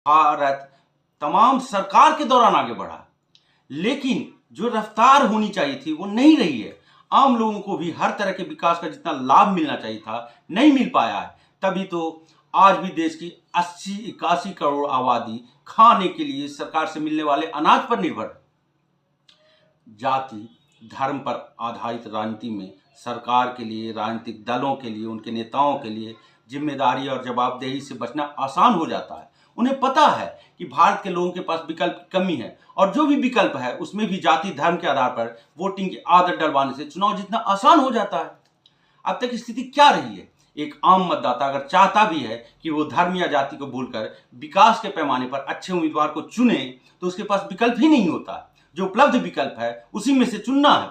भारत तमाम सरकार के दौरान आगे बढ़ा, लेकिन जो रफ्तार होनी चाहिए थी वो नहीं रही है। आम लोगों को भी हर तरह के विकास का जितना लाभ मिलना चाहिए था नहीं मिल पाया है। तभी तो आज भी देश की 80-81 करोड़ आबादी खाने के लिए सरकार से मिलने वाले अनाज पर निर्भर है। जाति धर्म पर आधारित राजनीति में सरकार के लिए, राजनीतिक दलों के लिए, उनके नेताओं के लिए जिम्मेदारी और जवाबदेही से बचना आसान हो जाता है। उन्हें पता है कि भारत के लोगों के पास विकल्प की कमी है और जो भी विकल्प है उसमें भी जाति धर्म के आधार पर वोटिंग की आदत डलवाने से चुनाव जीतना आसान हो जाता है। अब तक स्थिति क्या रही है? एक आम मतदाता अगर चाहता भी है कि वो धर्म या जाति को भूलकर विकास के पैमाने पर अच्छे उम्मीदवार को चुने, तो उसके पास विकल्प ही नहीं होता। जो उपलब्ध विकल्प है उसी में से चुनना है।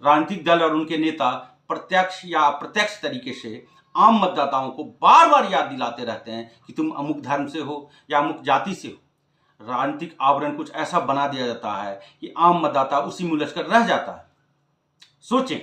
राजनीतिक दल और उनके नेता प्रत्यक्ष या अप्रत्यक्ष तरीके से आम मतदाताओं को बार बार याद दिलाते रहते हैं कि तुम अमुक धर्म से हो या अमुक जाति से हो। राजनीतिक आवरण कुछ ऐसा बना दिया जाता है कि आम मतदाता उसी में उलझकर रह जाता है। सोचें,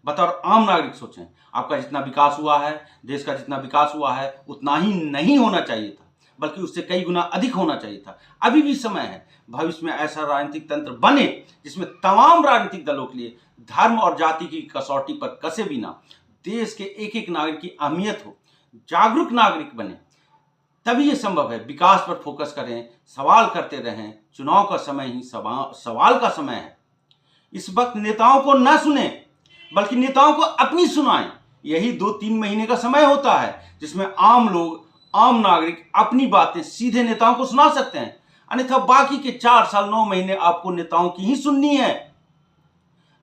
बतौर आम नागरिक सोचें, आपका जितना विकास हुआ है, देश का जितना विकास हुआ है, उतना ही नहीं होना चाहिए था, बल्कि उससे कई गुना अधिक होना चाहिए था। अभी भी समय है, भविष्य में ऐसा राजनीतिक तंत्र बने जिसमें तमाम राजनीतिक दलों के लिए धर्म और जाति की कसौटी पर कसे बिना देश के एक एक नागरिक की अहमियत हो, जागरूक नागरिक बने। तभी ये संभव है। विकास पर फोकस करें, सवाल करते रहें। चुनाव का समय ही सवाल का समय है। इस वक्त नेताओं को न सुने, बल्कि नेताओं को अपनी सुनाएं। यही 2-3 महीने का समय होता है जिसमें आम लोग, आम नागरिक अपनी बातें सीधे नेताओं को सुना सकते हैं। अन्यथा बाकी के 4 साल 9 महीने आपको नेताओं की ही सुननी है।